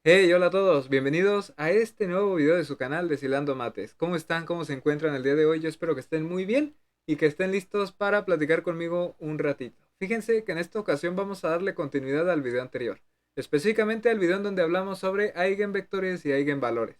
Hey, hola a todos, bienvenidos a este nuevo video de su canal Deshilando Mates. ¿Cómo están? ¿Cómo se encuentran el día de hoy? Yo espero que estén muy bien y que estén listos para platicar conmigo un ratito. Fíjense que en esta ocasión vamos a darle continuidad al video anterior, específicamente al video en donde hablamos sobre eigenvectores y eigenvalores.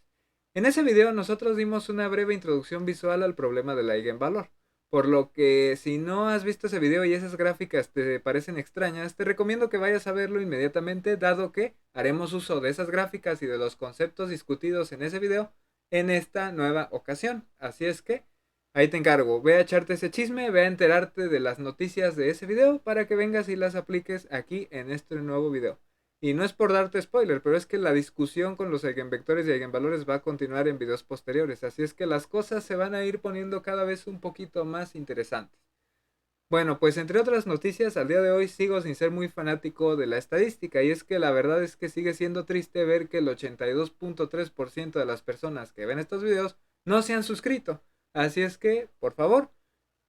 En ese video nosotros dimos una breve introducción visual al problema del eigenvalor, por lo que si no has visto ese video y esas gráficas te parecen extrañas, te recomiendo que vayas a verlo inmediatamente, dado que haremos uso de esas gráficas y de los conceptos discutidos en ese video en esta nueva ocasión. Así es que ahí te encargo, ve a echarte ese chisme, ve a enterarte de las noticias de ese video para que vengas y las apliques aquí en este nuevo video. Y no es por darte spoiler, pero es que la discusión con los eigenvectores y eigenvalores va a continuar en videos posteriores, así es que las cosas se van a ir poniendo cada vez un poquito más interesantes. Bueno, pues entre otras noticias, al día de hoy sigo sin ser muy fanático de la estadística y es que la verdad es que sigue siendo triste ver que el 82.3% de las personas que ven estos videos no se han suscrito. Así es que, por favor,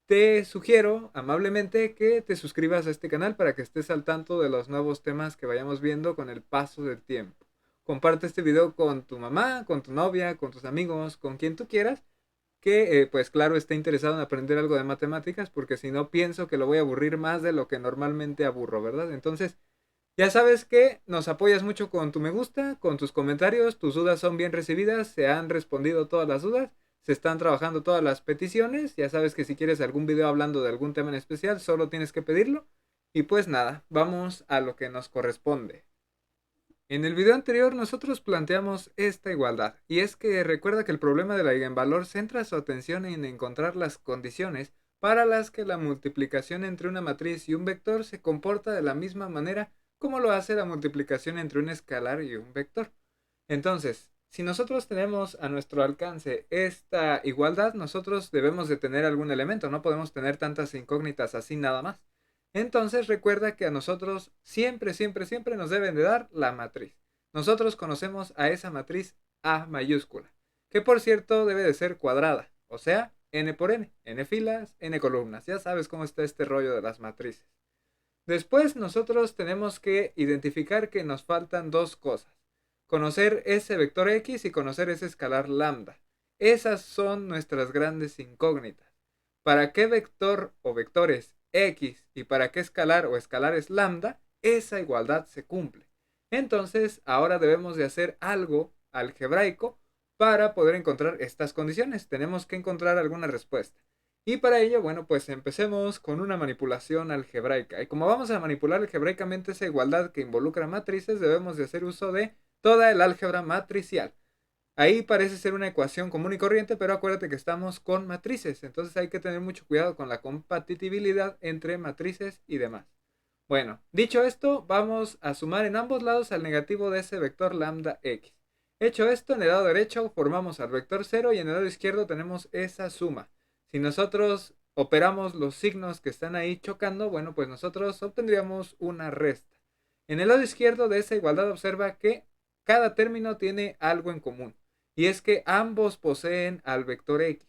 te sugiero amablemente que te suscribas a este canal para que estés al tanto de los nuevos temas que vayamos viendo con el paso del tiempo. Comparte este video con tu mamá, con tu novia, con tus amigos, con quien tú quieras, que pues claro esté interesado en aprender algo de matemáticas, porque si no pienso que lo voy a aburrir más de lo que normalmente aburro, ¿verdad? Entonces, ya sabes que nos apoyas mucho con tu me gusta, con tus comentarios, tus dudas son bien recibidas, se han respondido todas las dudas, se están trabajando todas las peticiones, ya sabes que si quieres algún video hablando de algún tema en especial, solo tienes que pedirlo. Y pues nada, vamos a lo que nos corresponde. En el video anterior nosotros planteamos esta igualdad, y es que recuerda que el problema del eigenvalor centra su atención en encontrar las condiciones para las que la multiplicación entre una matriz y un vector se comporta de la misma manera como lo hace la multiplicación entre un escalar y un vector. Entonces, si nosotros tenemos a nuestro alcance esta igualdad, nosotros debemos de tener algún elemento, no podemos tener tantas incógnitas así nada más. Entonces recuerda que a nosotros siempre, siempre, siempre nos deben de dar la matriz. Nosotros conocemos a esa matriz A mayúscula, que por cierto debe de ser cuadrada, o sea, n por n filas, n columnas. Ya sabes cómo está este rollo de las matrices. Después nosotros tenemos que identificar que nos faltan dos cosas. Conocer ese vector x y conocer ese escalar lambda. Esas son nuestras grandes incógnitas. ¿Para qué vector o vectores x y para qué escalar o escalares lambda? Esa igualdad se cumple. Entonces ahora debemos de hacer algo algebraico para poder encontrar estas condiciones. Tenemos que encontrar alguna respuesta. Y para ello, bueno, pues empecemos con una manipulación algebraica. Y como vamos a manipular algebraicamente esa igualdad que involucra matrices, debemos de hacer uso de toda el álgebra matricial. Ahí parece ser una ecuación común y corriente, pero acuérdate que estamos con matrices, entonces hay que tener mucho cuidado con la compatibilidad entre matrices y demás. Bueno, dicho esto, vamos a sumar en ambos lados al negativo de ese vector lambda x. Hecho esto, en el lado derecho formamos al vector 0 y en el lado izquierdo tenemos esa suma. Si nosotros operamos los signos que están ahí chocando, bueno, pues nosotros obtendríamos una resta. En el lado izquierdo de esa igualdad observa que cada término tiene algo en común, y es que ambos poseen al vector x.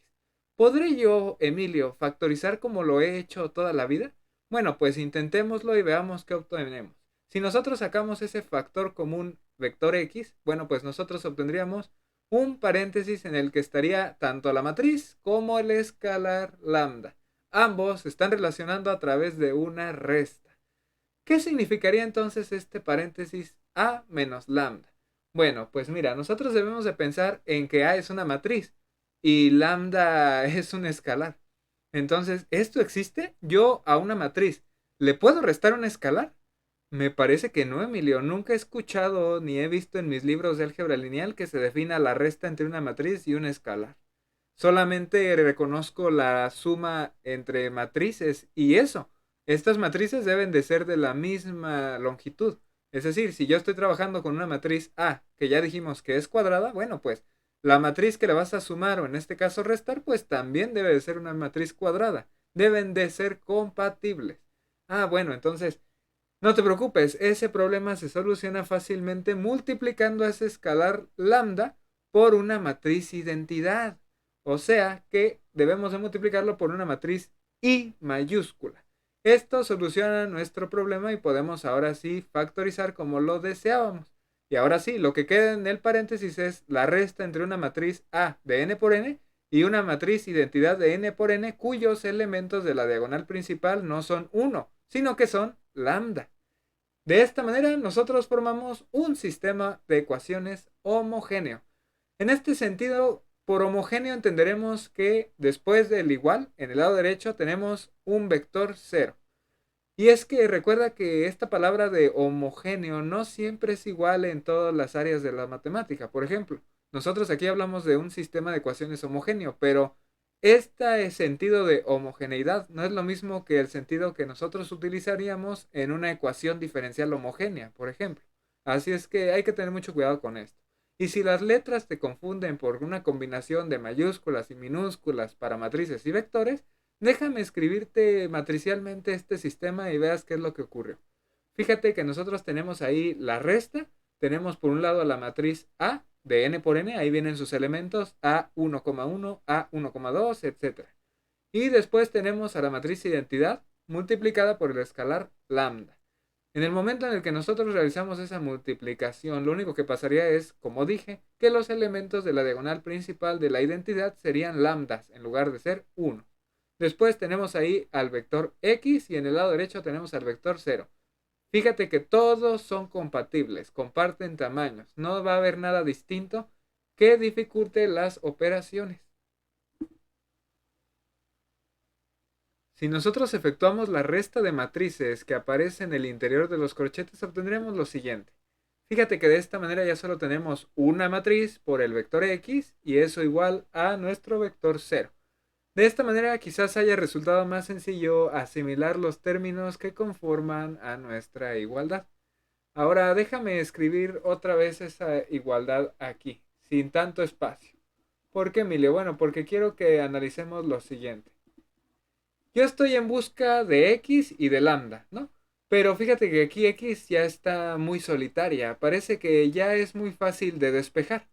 ¿Podré yo, Emilio, factorizar como lo he hecho toda la vida? Bueno, pues intentémoslo y veamos qué obtenemos. Si nosotros sacamos ese factor común vector x, bueno, pues nosotros obtendríamos un paréntesis en el que estaría tanto la matriz como el escalar lambda. Ambos se están relacionando a través de una resta. ¿Qué significaría entonces este paréntesis a menos lambda? Bueno, pues mira, nosotros debemos de pensar en que a es una matriz y lambda es un escalar. Entonces, ¿esto existe? Yo a una matriz, ¿le puedo restar un escalar? Me parece que no, Emilio. Nunca he escuchado ni he visto en mis libros de álgebra lineal que se defina la resta entre una matriz y un escalar. Solamente reconozco la suma entre matrices y eso. Estas matrices deben de ser de la misma longitud. Es decir, si yo estoy trabajando con una matriz A, que ya dijimos que es cuadrada, bueno, pues la matriz que le vas a sumar o en este caso restar, pues también debe de ser una matriz cuadrada. Deben de ser compatibles. Ah, bueno, entonces, no te preocupes, ese problema se soluciona fácilmente multiplicando ese escalar lambda por una matriz identidad. O sea que debemos de multiplicarlo por una matriz I mayúscula. Esto soluciona nuestro problema y podemos ahora sí factorizar como lo deseábamos. Y ahora sí, lo que queda en el paréntesis es la resta entre una matriz A de n por n y una matriz identidad de n por n cuyos elementos de la diagonal principal no son 1, sino que son lambda. De esta manera nosotros formamos un sistema de ecuaciones homogéneo. En este sentido, por homogéneo entenderemos que después del igual, en el lado derecho tenemos un vector 0. Y es que recuerda que esta palabra de homogéneo no siempre es igual en todas las áreas de la matemática. Por ejemplo, nosotros aquí hablamos de un sistema de ecuaciones homogéneo, pero este sentido de homogeneidad no es lo mismo que el sentido que nosotros utilizaríamos en una ecuación diferencial homogénea, por ejemplo. Así es que hay que tener mucho cuidado con esto. Y si las letras te confunden por una combinación de mayúsculas y minúsculas para matrices y vectores, déjame escribirte matricialmente este sistema y veas qué es lo que ocurrió. Fíjate que nosotros tenemos ahí la resta, tenemos por un lado la matriz A de n por n, ahí vienen sus elementos A1,1, A1,2, etc. Y después tenemos a la matriz identidad multiplicada por el escalar lambda. En el momento en el que nosotros realizamos esa multiplicación, lo único que pasaría es, como dije, que los elementos de la diagonal principal de la identidad serían lambdas en lugar de ser 1. Después tenemos ahí al vector x y en el lado derecho tenemos al vector 0. Fíjate que todos son compatibles, comparten tamaños, no va a haber nada distinto que dificulte las operaciones. Si nosotros efectuamos la resta de matrices que aparece en el interior de los corchetes, obtendremos lo siguiente. Fíjate que de esta manera ya solo tenemos una matriz por el vector x y eso igual a nuestro vector 0. De esta manera quizás haya resultado más sencillo asimilar los términos que conforman a nuestra igualdad. Ahora déjame escribir otra vez esa igualdad aquí, sin tanto espacio. ¿Por qué, Emilio? Bueno, porque quiero que analicemos lo siguiente. Yo estoy en busca de x y de lambda, ¿no? Pero fíjate que aquí x ya está muy solitaria, parece que ya es muy fácil de despejar.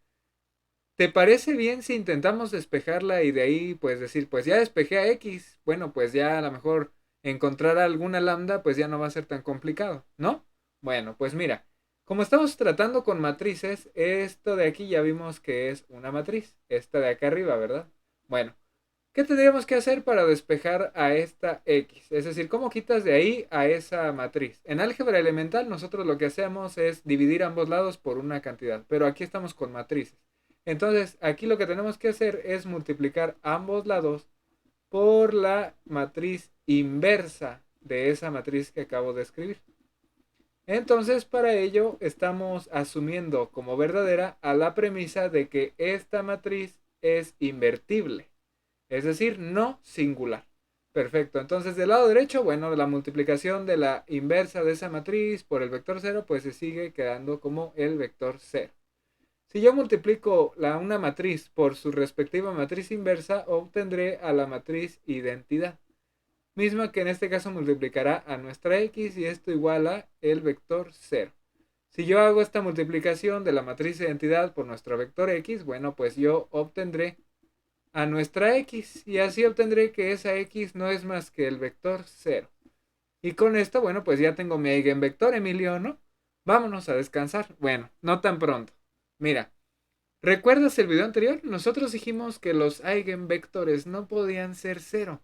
¿Te parece bien si intentamos despejarla y de ahí pues decir, pues ya despejé a X? Bueno, pues ya a lo mejor encontrar alguna lambda pues ya no va a ser tan complicado, ¿no? Bueno, pues mira, como estamos tratando con matrices, esto de aquí ya vimos que es una matriz, esta de acá arriba, ¿verdad? Bueno, ¿qué tendríamos que hacer para despejar a esta X? Es decir, ¿cómo quitas de ahí a esa matriz? En álgebra elemental nosotros lo que hacemos es dividir ambos lados por una cantidad, pero aquí estamos con matrices. Entonces, aquí lo que tenemos que hacer es multiplicar ambos lados por la matriz inversa de esa matriz que acabo de escribir. Entonces, para ello estamos asumiendo como verdadera a la premisa de que esta matriz es invertible, es decir, no singular. Perfecto, entonces del lado derecho, bueno, la multiplicación de la inversa de esa matriz por el vector 0, pues se sigue quedando como el vector 0. Si yo multiplico una matriz por su respectiva matriz inversa, obtendré a la matriz identidad, misma que en este caso multiplicará a nuestra x y esto igual a el vector 0. Si yo hago esta multiplicación de la matriz identidad por nuestro vector x, bueno, pues yo obtendré a nuestra x y así obtendré que esa x no es más que el vector 0. Y con esto, bueno, pues ya tengo mi eigenvector, Emilio, ¿no? Vámonos a descansar. Bueno, no tan pronto. Mira, ¿recuerdas el video anterior? Nosotros dijimos que los eigenvectores no podían ser cero,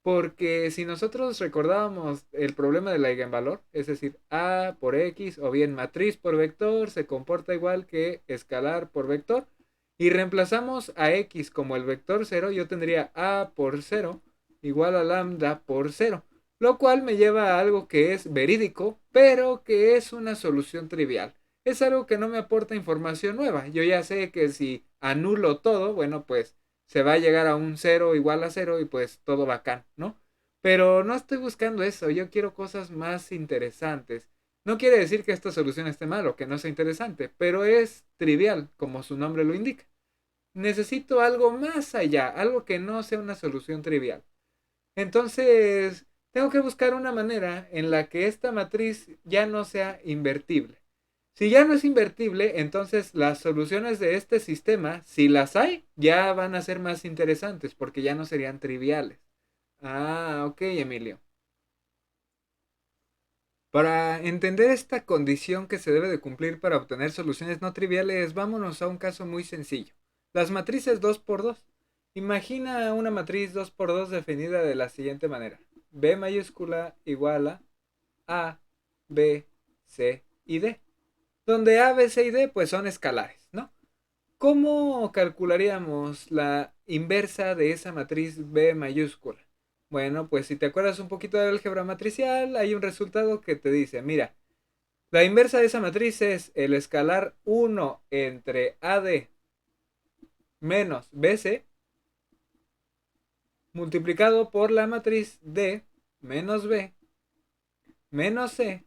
porque si nosotros recordábamos el problema del eigenvalor, es decir, a por x o bien matriz por vector se comporta igual que escalar por vector, y reemplazamos a x como el vector 0, yo tendría a por 0 igual a lambda por 0, lo cual me lleva a algo que es verídico, pero que es una solución trivial. Es algo que no me aporta información nueva. Yo ya sé que si anulo todo, bueno, pues se va a llegar a un 0 igual a 0 y pues todo bacán, ¿no? Pero no estoy buscando eso, yo quiero cosas más interesantes. No quiere decir que esta solución esté mal o que no sea interesante, pero es trivial, como su nombre lo indica. Necesito algo más allá, algo que no sea una solución trivial. Entonces, tengo que buscar una manera en la que esta matriz ya no sea invertible. Si ya no es invertible, entonces las soluciones de este sistema, si las hay, ya van a ser más interesantes porque ya no serían triviales. Ah, ok, Emilio. Para entender esta condición que se debe de cumplir para obtener soluciones no triviales, vámonos a un caso muy sencillo. Las matrices 2 por 2. Imagina una matriz 2 por 2 definida de la siguiente manera. B mayúscula igual a, B, C y D. Donde A, B, C y D pues son escalares, ¿no? ¿Cómo calcularíamos la inversa de esa matriz B mayúscula? Bueno, pues si te acuerdas un poquito de álgebra matricial, hay un resultado que te dice, mira, la inversa de esa matriz es el escalar 1 entre AD menos BC multiplicado por la matriz D menos B menos C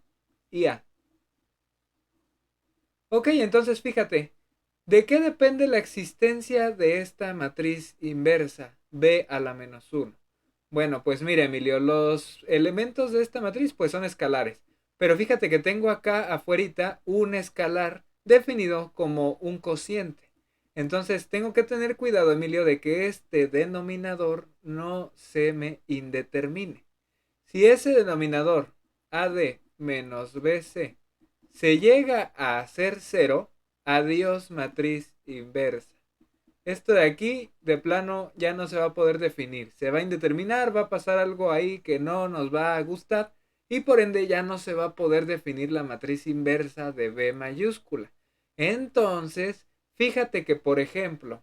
y A. Ok, entonces fíjate, ¿de qué depende la existencia de esta matriz inversa B a la menos 1? Bueno, pues mira, Emilio, los elementos de esta matriz pues son escalares. Pero fíjate que tengo acá afuerita un escalar definido como un cociente. Entonces tengo que tener cuidado, Emilio, de que este denominador no se me indetermine. Si ese denominador AD menos BC se llega a hacer cero, adiós matriz inversa. Esto de aquí, de plano, ya no se va a poder definir. Se va a indeterminar, va a pasar algo ahí que no nos va a gustar y por ende ya no se va a poder definir la matriz inversa de B mayúscula. Entonces, fíjate que, por ejemplo,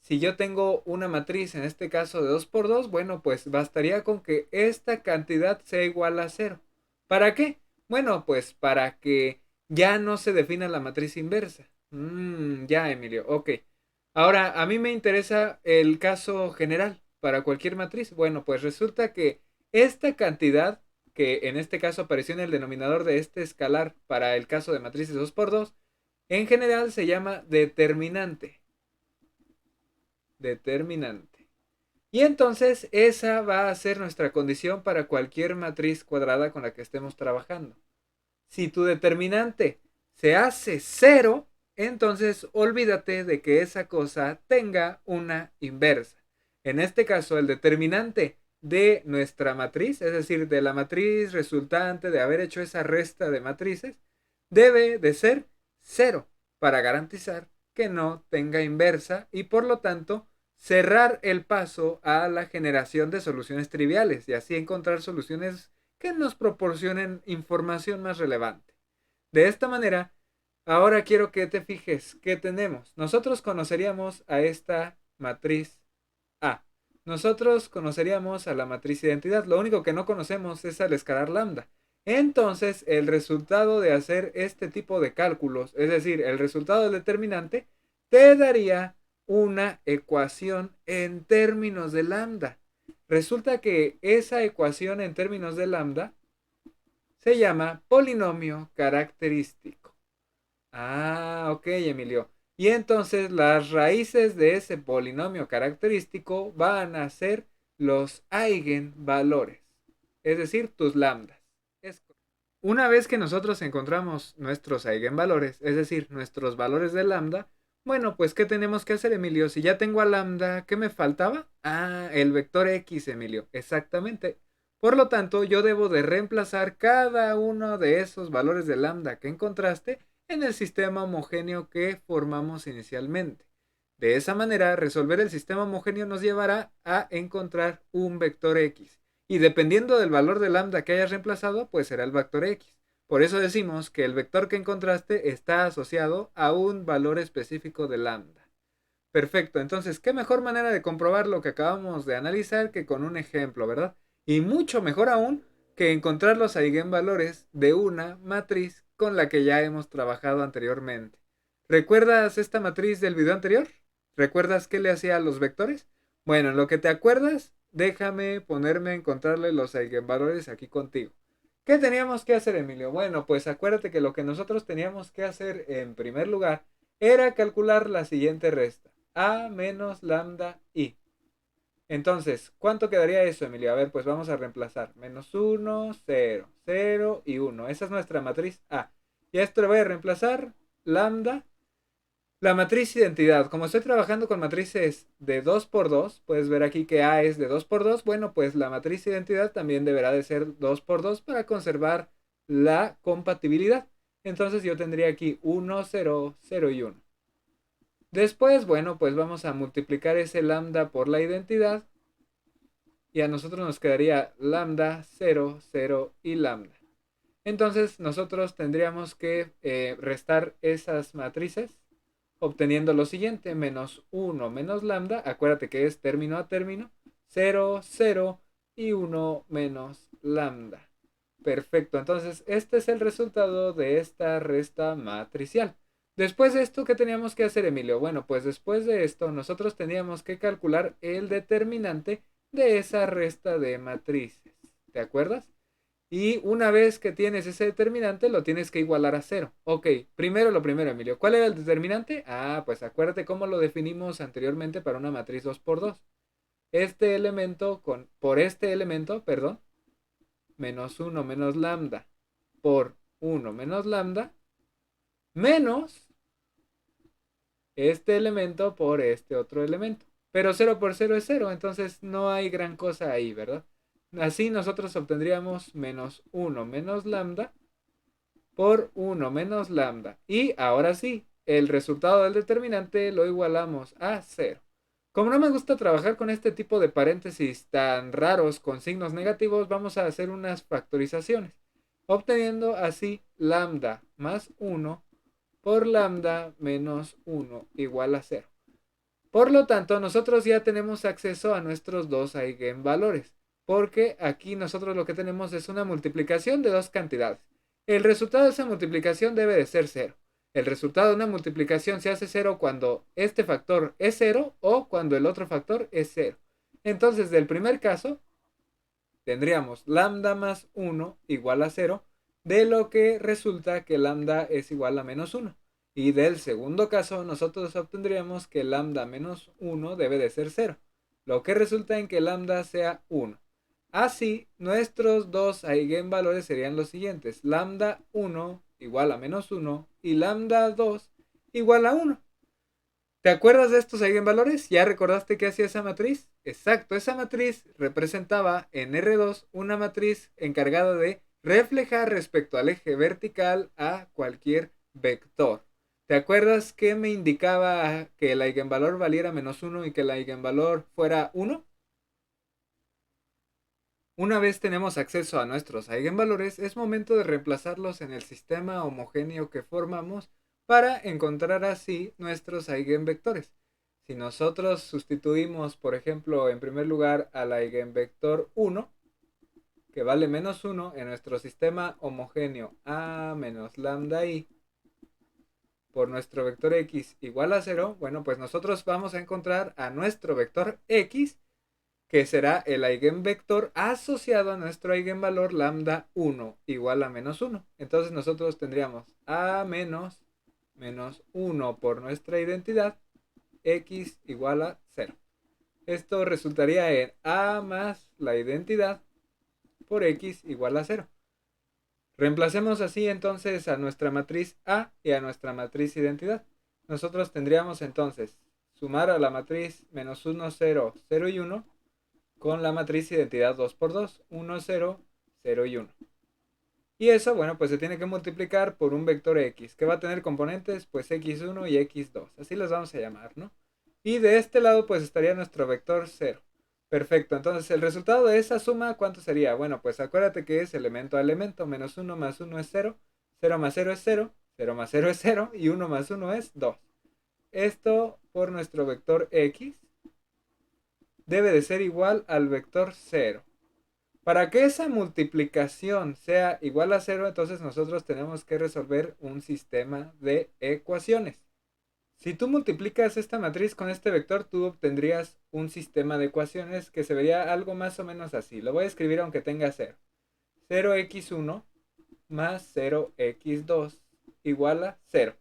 si yo tengo una matriz, en este caso de 2 por 2, bueno, pues bastaría con que esta cantidad sea igual a cero. ¿Para qué? Bueno, pues para que ya no se defina la matriz inversa. Ya, Emilio, ok. Ahora, a mí me interesa el caso general para cualquier matriz. Bueno, pues resulta que esta cantidad, que en este caso apareció en el denominador de este escalar para el caso de matrices 2 por 2, en general se llama determinante. Determinante. Y entonces esa va a ser nuestra condición para cualquier matriz cuadrada con la que estemos trabajando. Si tu determinante se hace cero, entonces olvídate de que esa cosa tenga una inversa. En este caso, el determinante de nuestra matriz, es decir, de la matriz resultante de haber hecho esa resta de matrices, debe de ser cero para garantizar que no tenga inversa y por lo tanto cerrar el paso a la generación de soluciones triviales y así encontrar soluciones que nos proporcionen información más relevante. De esta manera, ahora quiero que te fijes qué tenemos. Nosotros conoceríamos a esta matriz A. Nosotros conoceríamos a la matriz identidad. Lo único que no conocemos es al escalar lambda. Entonces, el resultado de hacer este tipo de cálculos, es decir, el resultado del determinante, te daría una ecuación en términos de lambda. Resulta que esa ecuación en términos de lambda se llama polinomio característico. Ah, ok, Emilio. Y entonces las raíces de ese polinomio característico van a ser los eigenvalores, es decir, tus lambdas. Una vez que nosotros encontramos nuestros eigenvalores, es decir, nuestros valores de lambda, bueno, pues ¿qué tenemos que hacer, Emilio? Si ya tengo a lambda, ¿qué me faltaba? Ah, el vector X, Emilio, exactamente. Por lo tanto, yo debo de reemplazar cada uno de esos valores de lambda que encontraste en el sistema homogéneo que formamos inicialmente. De esa manera, resolver el sistema homogéneo nos llevará a encontrar un vector X. Y dependiendo del valor de lambda que hayas reemplazado, pues será el vector X. Por eso decimos que el vector que encontraste está asociado a un valor específico de lambda. Perfecto, entonces, ¿qué mejor manera de comprobar lo que acabamos de analizar que con un ejemplo, verdad? Y mucho mejor aún que encontrar los eigenvalores de una matriz con la que ya hemos trabajado anteriormente. ¿Recuerdas esta matriz del video anterior? ¿Recuerdas qué le hacía a los vectores? Bueno, en lo que te acuerdas, déjame ponerme a encontrarle los eigenvalores aquí contigo. ¿Qué teníamos que hacer, Emilio? Bueno, pues acuérdate que lo que nosotros teníamos que hacer en primer lugar era calcular la siguiente resta. A menos lambda I. Entonces, ¿cuánto quedaría eso, Emilio? A ver, pues vamos a reemplazar. Menos 1, 0, 0 y 1. Esa es nuestra matriz A. Y a esto le voy a reemplazar lambda. La matriz identidad. Como estoy trabajando con matrices de 2 por 2, puedes ver aquí que A es de 2 por 2. Bueno, pues la matriz identidad también deberá de ser 2 por 2 para conservar la compatibilidad. Entonces yo tendría aquí 1, 0, 0 y 1. Después, bueno, pues vamos a multiplicar ese lambda por la identidad y a nosotros nos quedaría lambda, 0, 0 y lambda. Entonces nosotros tendríamos que restar esas matrices obteniendo lo siguiente: menos 1 menos lambda, acuérdate que es término a término, 0, 0 y 1 menos lambda. Perfecto, entonces este es el resultado de esta resta matricial. Después de esto, ¿qué teníamos que hacer, Emilio? Bueno, pues después de esto nosotros teníamos que calcular el determinante de esa resta de matrices. ¿Te acuerdas? Y una vez que tienes ese determinante, lo tienes que igualar a cero. Ok, primero lo primero, Emilio. ¿Cuál era el determinante? Ah, pues acuérdate cómo lo definimos anteriormente para una matriz 2 por 2. Este elemento por este elemento, perdón, menos 1 menos lambda por 1 menos lambda, menos este elemento por este otro elemento. Pero cero por cero es cero, entonces no hay gran cosa ahí, ¿verdad? Así nosotros obtendríamos menos 1 menos lambda por 1 menos lambda. Y ahora sí, el resultado del determinante lo igualamos a cero. Como no me gusta trabajar con este tipo de paréntesis tan raros con signos negativos, vamos a hacer unas factorizaciones, obteniendo así lambda más 1 por lambda menos 1 igual a cero. Por lo tanto, nosotros ya tenemos acceso a nuestros dos eigenvalores, porque aquí nosotros lo que tenemos es una multiplicación de dos cantidades. El resultado de esa multiplicación debe de ser cero. El resultado de una multiplicación se hace cero cuando este factor es cero o cuando el otro factor es cero. Entonces, del primer caso, tendríamos lambda más 1 igual a 0, de lo que resulta que lambda es igual a menos 1. Y del segundo caso, nosotros obtendríamos que lambda menos 1 debe de ser 0, lo que resulta en que lambda sea 1. Así, nuestros dos eigenvalores serían los siguientes: lambda 1 igual a menos 1 y lambda 2 igual a 1. ¿Te acuerdas de estos eigenvalores? ¿Ya recordaste qué hacía esa matriz? Exacto, esa matriz representaba en R2 una matriz encargada de reflejar respecto al eje vertical a cualquier vector. ¿Te acuerdas que me indicaba que el eigenvalor valiera menos 1 y que el eigenvalor fuera 1? Una vez tenemos acceso a nuestros eigenvalores, es momento de reemplazarlos en el sistema homogéneo que formamos para encontrar así nuestros eigenvectores. Si nosotros sustituimos, por ejemplo, en primer lugar al eigenvector 1, que vale menos 1, en nuestro sistema homogéneo a menos lambda i por nuestro vector x igual a 0, bueno, pues nosotros vamos a encontrar a nuestro vector x, que será el eigenvector asociado a nuestro eigenvalor lambda 1 igual a menos 1. Entonces nosotros tendríamos a menos 1 por nuestra identidad, x igual a 0. Esto resultaría en a más la identidad por x igual a 0. Reemplacemos así entonces a nuestra matriz A y a nuestra matriz identidad. Nosotros tendríamos entonces sumar a la matriz menos 1, 0, 0 y 1 con la matriz identidad 2 por 2, 1, 0, 0 y 1. Y eso, bueno, pues se tiene que multiplicar por un vector x, que va a tener componentes, pues x1 y x2. Así los vamos a llamar, ¿no? Y de este lado, pues estaría nuestro vector 0. Perfecto, entonces el resultado de esa suma, ¿cuánto sería? Bueno, pues acuérdate que es elemento a elemento, menos 1 más 1 es 0, 0 más 0 es 0, 0 más 0 es 0 y 1 más 1 es 2. Esto por nuestro vector x debe de ser igual al vector 0. Para que esa multiplicación sea igual a 0, entonces nosotros tenemos que resolver un sistema de ecuaciones. Si tú multiplicas esta matriz con este vector, tú obtendrías un sistema de ecuaciones que se vería algo más o menos así. Lo voy a escribir aunque tenga 0. 0x1 más 0x2 igual a 0.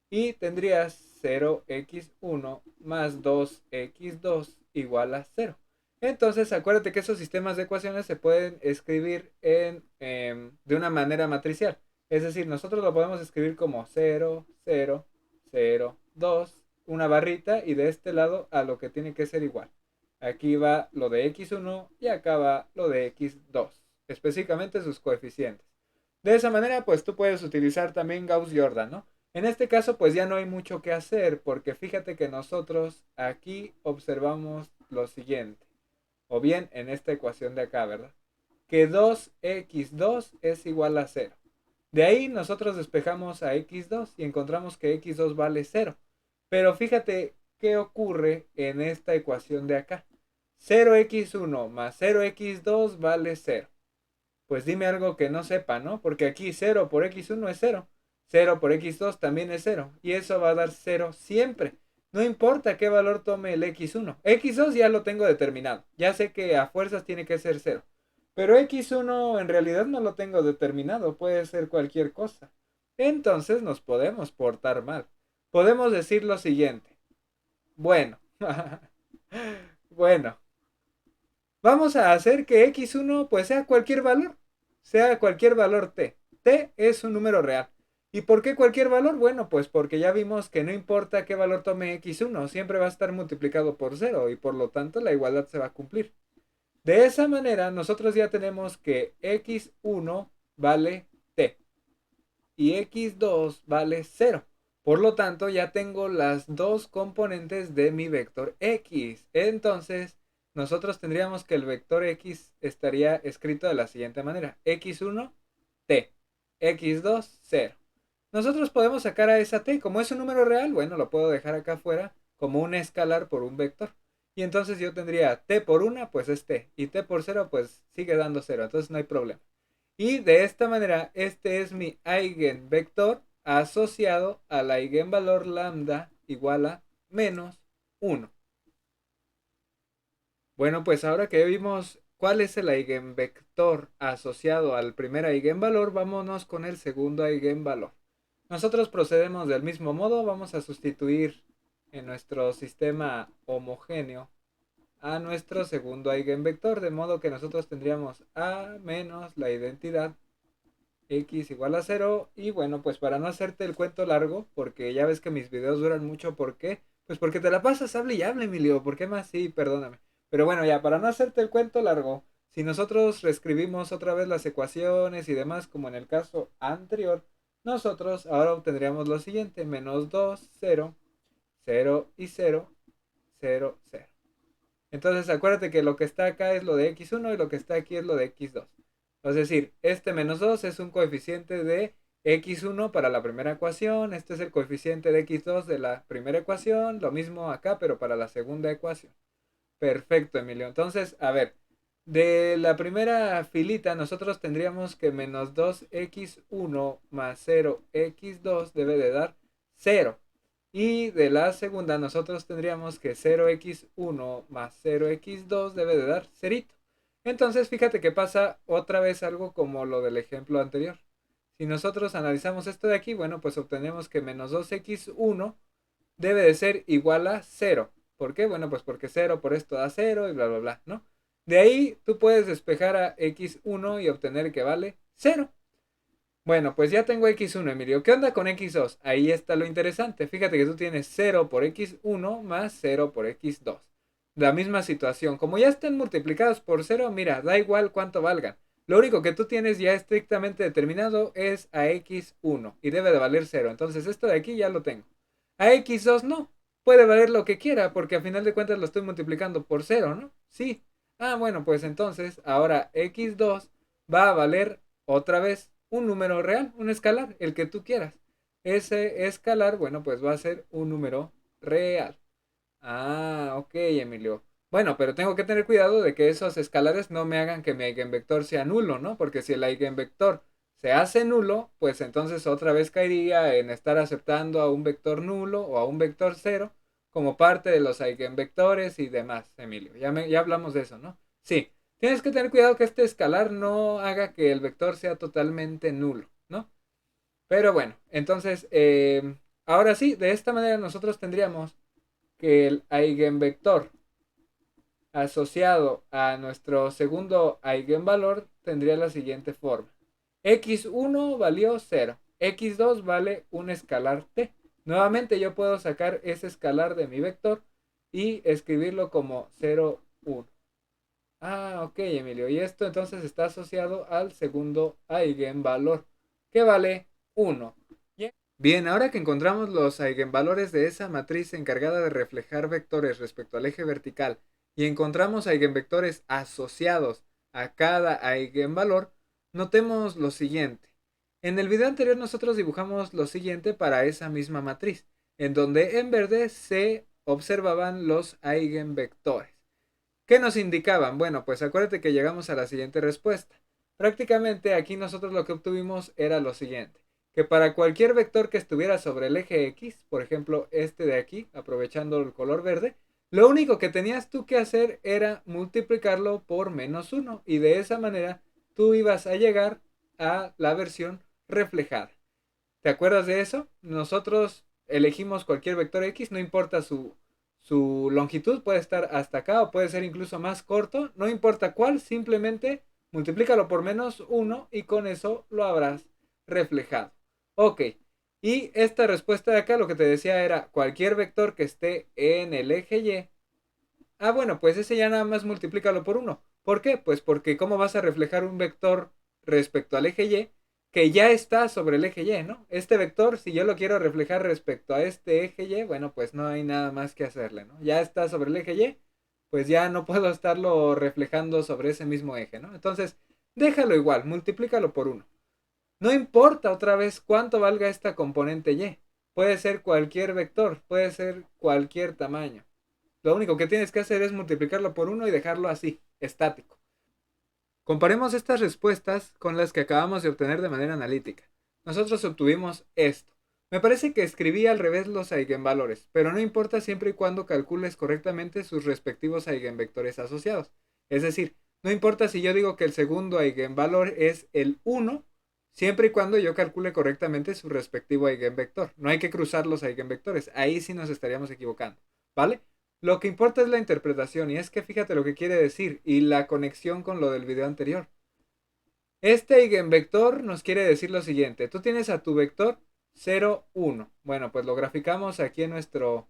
Y tendrías 0x1 más 2x2 igual a 0. Entonces, acuérdate que esos sistemas de ecuaciones se pueden escribir de una manera matricial. Es decir, nosotros lo podemos escribir como 0, 0, 0, 2, una barrita, y de este lado a lo que tiene que ser igual. Aquí va lo de x1 y acá va lo de x2, específicamente sus coeficientes. De esa manera, pues tú puedes utilizar también Gauss-Jordan, ¿no? En este caso, pues ya no hay mucho que hacer, porque fíjate que nosotros aquí observamos lo siguiente, o bien en esta ecuación de acá, ¿verdad? Que 2x2 es igual a 0. De ahí nosotros despejamos a x2 y encontramos que x2 vale 0. Pero fíjate qué ocurre en esta ecuación de acá. 0x1 más 0x2 vale 0. Pues dime algo que no sepa, ¿no? Porque aquí 0 por x1 es 0. 0 por x2 también es 0. Y eso va a dar 0 siempre. No importa qué valor tome el x1. x2 ya lo tengo determinado. Ya sé que a fuerzas tiene que ser 0. Pero x1 en realidad no lo tengo determinado. Puede ser cualquier cosa. Entonces nos podemos portar mal. Podemos decir lo siguiente. Bueno. Bueno, vamos a hacer que x1 pues sea cualquier valor, sea cualquier valor t. T es un número real. ¿Y por qué cualquier valor? Bueno, pues porque ya vimos que no importa qué valor tome x1, siempre va a estar multiplicado por 0 y por lo tanto la igualdad se va a cumplir. De esa manera nosotros ya tenemos que x1 vale t y x2 vale 0. Por lo tanto, ya tengo las dos componentes de mi vector x. Entonces, nosotros tendríamos que el vector x estaría escrito de la siguiente manera. x1, t. x2, 0. Nosotros podemos sacar a esa t. Como es un número real, bueno, lo puedo dejar acá afuera como un escalar por un vector. Y entonces yo tendría t por 1, pues es t. Y t por 0, pues sigue dando 0. Entonces no hay problema. Y de esta manera, este es mi eigenvector asociado al eigenvalor lambda igual a menos 1. Bueno, pues ahora que vimos cuál es el eigenvector asociado al primer eigenvalor, vámonos con el segundo eigenvalor. Nosotros procedemos del mismo modo, vamos a sustituir en nuestro sistema homogéneo a nuestro segundo eigenvector, de modo que nosotros tendríamos a menos la identidad x igual a 0. Y bueno, pues para no hacerte el cuento largo, porque ya ves que mis videos duran mucho, ¿por qué? Pues porque te la pasas, hable y hable, Emilio. ¿Por qué más? Sí, perdóname. Pero bueno, ya, para no hacerte el cuento largo, si nosotros reescribimos otra vez las ecuaciones y demás, como en el caso anterior, nosotros ahora obtendríamos lo siguiente: menos 2 0 0 y 0 0 0. Entonces acuérdate que lo que está acá es lo de x1 y lo que está aquí es lo de x2. Es decir, este menos 2 es un coeficiente de x1 para la primera ecuación, este es el coeficiente de x2 de la primera ecuación, lo mismo acá pero para la segunda ecuación. Perfecto, Emilio. Entonces, a ver, de la primera filita nosotros tendríamos que menos 2x1 más 0x2 debe de dar 0. Y de la segunda nosotros tendríamos que 0x1 más 0x2 debe de dar 0. Entonces fíjate que pasa otra vez algo como lo del ejemplo anterior. Si nosotros analizamos esto de aquí, bueno, pues obtenemos que menos 2x1 debe de ser igual a 0. ¿Por qué? Bueno, pues porque 0 por esto da 0 y bla, bla, bla, ¿no? De ahí tú puedes despejar a x1 y obtener que vale 0. Bueno, pues ya tengo x1, Emilio. ¿Qué onda con x2? Ahí está lo interesante. Fíjate que tú tienes 0 por x1 más 0 por x2. La misma situación. Como ya están multiplicados por 0, mira, da igual cuánto valgan. Lo único que tú tienes ya estrictamente determinado es a x1 y debe de valer 0. Entonces esto de aquí ya lo tengo. A x2 no. Puede valer lo que quiera porque a final de cuentas lo estoy multiplicando por 0, ¿no? Sí. Ah, bueno, pues entonces ahora x2 va a valer otra vez un número real, un escalar, el que tú quieras. Ese escalar, bueno, pues va a ser un número real. Ah, ok, Emilio. Bueno, pero tengo que tener cuidado de que esos escalares no me hagan que mi eigenvector sea nulo, ¿no? Porque si el eigenvector se hace nulo, pues entonces otra vez caería en estar aceptando a un vector nulo o a un vector cero como parte de los eigenvectores y demás, Emilio. Ya hablamos de eso, ¿no? Sí, tienes que tener cuidado que este escalar no haga que el vector sea totalmente nulo, ¿no? Pero bueno, entonces, ahora sí, de esta manera nosotros tendríamos que el eigenvector asociado a nuestro segundo eigenvalor tendría la siguiente forma. x1 valió 0, x2 vale un escalar t. Nuevamente yo puedo sacar ese escalar de mi vector y escribirlo como 0, 1. Ah, ok, Emilio. Y esto entonces está asociado al segundo eigenvalor. que vale 1. Bien, ahora que encontramos los eigenvalores de esa matriz encargada de reflejar vectores respecto al eje vertical y encontramos eigenvectores asociados a cada eigenvalor, notemos lo siguiente. En el video anterior nosotros dibujamos lo siguiente para esa misma matriz, en donde en verde se observaban los eigenvectores. ¿Qué nos indicaban? Bueno, pues acuérdate que llegamos a la siguiente respuesta. Prácticamente aquí nosotros lo que obtuvimos era lo siguiente, que para cualquier vector que estuviera sobre el eje X, por ejemplo este de aquí, aprovechando el color verde, lo único que tenías tú que hacer era multiplicarlo por -1 y de esa manera tú ibas a llegar a la versión reflejada. ¿Te acuerdas de eso? Nosotros elegimos cualquier vector X, no importa su longitud, puede estar hasta acá o puede ser incluso más corto, no importa cuál, simplemente multiplícalo por -1 y con eso lo habrás reflejado. Ok, y esta respuesta de acá lo que te decía era cualquier vector que esté en el eje Y. Ah, bueno, pues ese ya nada más multiplícalo por 1. ¿Por qué? Pues porque ¿cómo vas a reflejar un vector respecto al eje Y que ya está sobre el eje Y, ¿no? Este vector, si yo lo quiero reflejar respecto a este eje Y, bueno, pues no hay nada más que hacerle, ¿no? Ya está sobre el eje Y, pues ya no puedo estarlo reflejando sobre ese mismo eje, ¿no? Entonces, déjalo igual, multiplícalo por 1. No importa otra vez cuánto valga esta componente Y. Puede ser cualquier vector, puede ser cualquier tamaño. Lo único que tienes que hacer es multiplicarlo por 1 y dejarlo así, estático. Comparemos estas respuestas con las que acabamos de obtener de manera analítica. Nosotros obtuvimos esto. Me parece que escribí al revés los eigenvalores, pero no importa siempre y cuando calcules correctamente sus respectivos eigenvectores asociados. Es decir, no importa si yo digo que el segundo eigenvalor es el 1, siempre y cuando yo calcule correctamente su respectivo eigenvector. No hay que cruzar los eigenvectores, ahí sí nos estaríamos equivocando, ¿vale? Lo que importa es la interpretación y es que fíjate lo que quiere decir y la conexión con lo del video anterior. Este eigenvector nos quiere decir lo siguiente. Tú tienes a tu vector 0, 1. Bueno, pues lo graficamos aquí en nuestro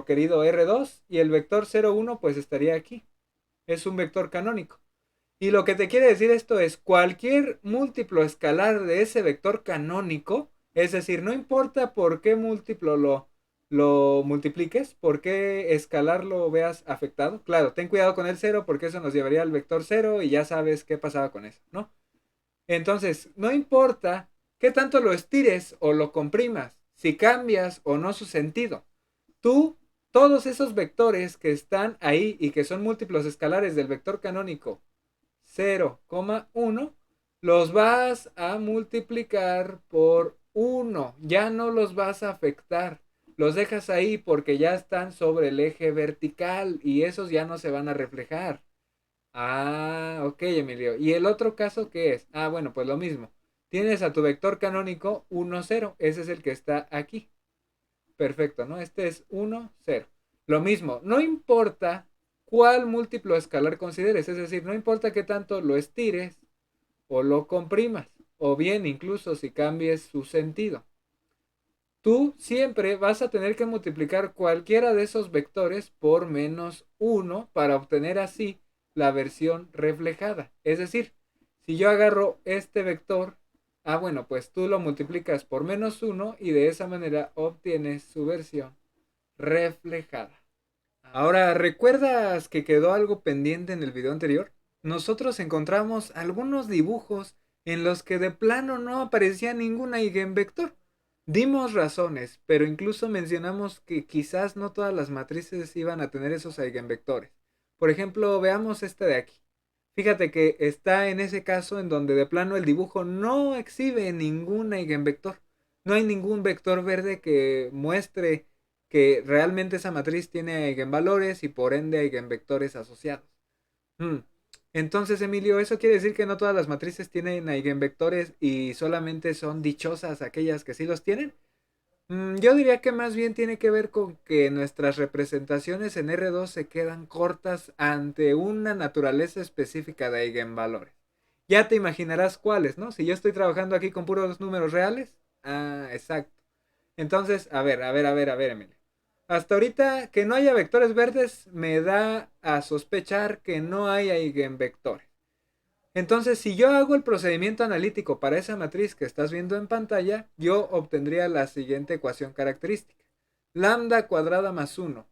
querido R2 y el vector 0, 1 pues estaría aquí. Es un vector canónico. Y lo que te quiere decir esto es cualquier múltiplo escalar de ese vector canónico, es decir, no importa por qué múltiplo lo multipliques, por qué escalar lo veas afectado. Claro, ten cuidado con el cero porque eso nos llevaría al vector cero y ya sabes qué pasaba con eso, ¿no? Entonces, no importa qué tanto lo estires o lo comprimas, si cambias o no su sentido. Tú, todos esos vectores que están ahí y que son múltiplos escalares del vector canónico 0,1 los vas a multiplicar por 1. Ya no los vas a afectar. Los dejas ahí porque ya están sobre el eje vertical y esos ya no se van a reflejar. Ah, ok, Emilio. ¿Y el otro caso qué es? Ah, bueno, pues lo mismo. Tienes a tu vector canónico 1, 0. Ese es el que está aquí. Perfecto, ¿no? Este es 1, 0. Lo mismo, no importa cuál múltiplo escalar consideres, es decir, no importa qué tanto lo estires o lo comprimas, o bien incluso si cambies su sentido. Tú siempre vas a tener que multiplicar cualquiera de esos vectores por -1 para obtener así la versión reflejada. Es decir, si yo agarro este vector, bueno, pues tú lo multiplicas por -1 y de esa manera obtienes su versión reflejada. Ahora, ¿recuerdas que quedó algo pendiente en el video anterior? Nosotros encontramos algunos dibujos en los que de plano no aparecía ningún eigenvector. Dimos razones, pero incluso mencionamos que quizás no todas las matrices iban a tener esos eigenvectores. Por ejemplo, veamos este de aquí. Fíjate que está en ese caso en donde de plano el dibujo no exhibe ningún eigenvector. No hay ningún vector verde que muestre que realmente esa matriz tiene eigenvalores y por ende eigenvectores asociados. Hmm. Entonces, Emilio, ¿eso quiere decir que no todas las matrices tienen eigenvectores y solamente son dichosas aquellas que sí los tienen? Yo diría que más bien tiene que ver con que nuestras representaciones en R2 se quedan cortas ante una naturaleza específica de eigenvalores. Ya te imaginarás cuáles, ¿no? Si yo estoy trabajando aquí con puros números reales. Ah, exacto. Entonces, a ver, Emilio. Hasta ahorita que no haya vectores verdes me da a sospechar que no hay eigenvectores. Entonces, si yo hago el procedimiento analítico para esa matriz que estás viendo en pantalla, yo obtendría la siguiente ecuación característica. Lambda cuadrada más 1.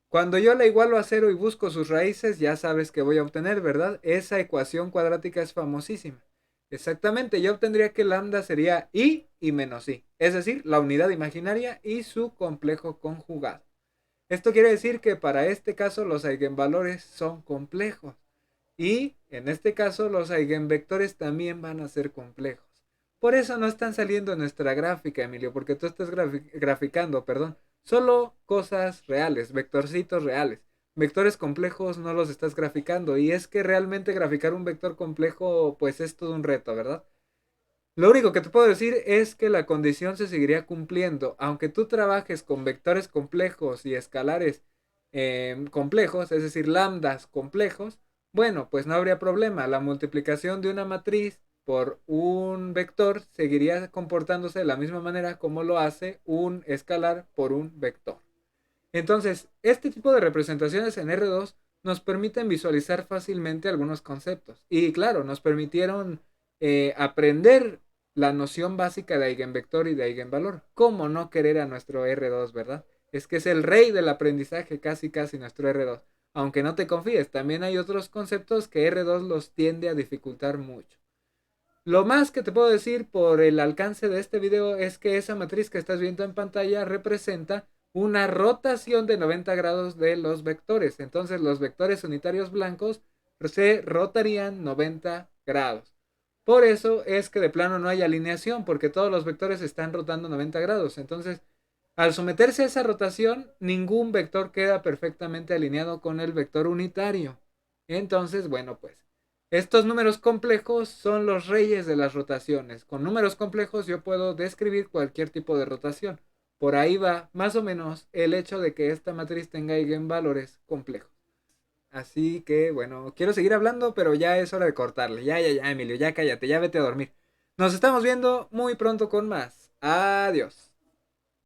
Cuando yo la igualo a cero y busco sus raíces, ya sabes que voy a obtener, ¿verdad? Esa ecuación cuadrática es famosísima. Exactamente, yo obtendría que lambda sería i y menos i, es decir, la unidad imaginaria y su complejo conjugado. Esto quiere decir que para este caso los eigenvalores son complejos. Y en este caso los eigenvectores también van a ser complejos. Por eso no están saliendo en nuestra gráfica, Emilio, porque tú estás graficando, perdón, solo cosas reales, vectorcitos reales. Vectores complejos no los estás graficando. Y es que realmente graficar un vector complejo, pues es todo un reto, ¿verdad? Lo único que te puedo decir es que la condición se seguiría cumpliendo. Aunque tú trabajes con vectores complejos y escalares complejos, es decir, lambdas complejos, bueno, pues no habría problema. La multiplicación de una matriz por un vector seguiría comportándose de la misma manera como lo hace un escalar por un vector. Entonces, este tipo de representaciones en R2 nos permiten visualizar fácilmente algunos conceptos. Y claro, nos permitieron aprender la noción básica de eigenvector y de eigenvalor. ¿Cómo no querer a nuestro R2, verdad? Es que es el rey del aprendizaje, casi casi nuestro R2. Aunque no te confíes, también hay otros conceptos que R2 los tiende a dificultar mucho. Lo más que te puedo decir por el alcance de este video es que esa matriz que estás viendo en pantalla representa una rotación de 90 grados de los vectores. Entonces los vectores unitarios blancos se rotarían 90 grados. Por eso es que de plano no hay alineación, porque todos los vectores están rotando 90 grados. Entonces, al someterse a esa rotación, ningún vector queda perfectamente alineado con el vector unitario. Entonces, bueno, pues estos números complejos son los reyes de las rotaciones. Con números complejos yo puedo describir cualquier tipo de rotación. Por ahí va más o menos el hecho de que esta matriz tenga eigenvalores complejos. Así que bueno, quiero seguir hablando, pero ya es hora de cortarle. Ya, Emilio, ya cállate, ya vete a dormir. Nos estamos viendo muy pronto con más. Adiós.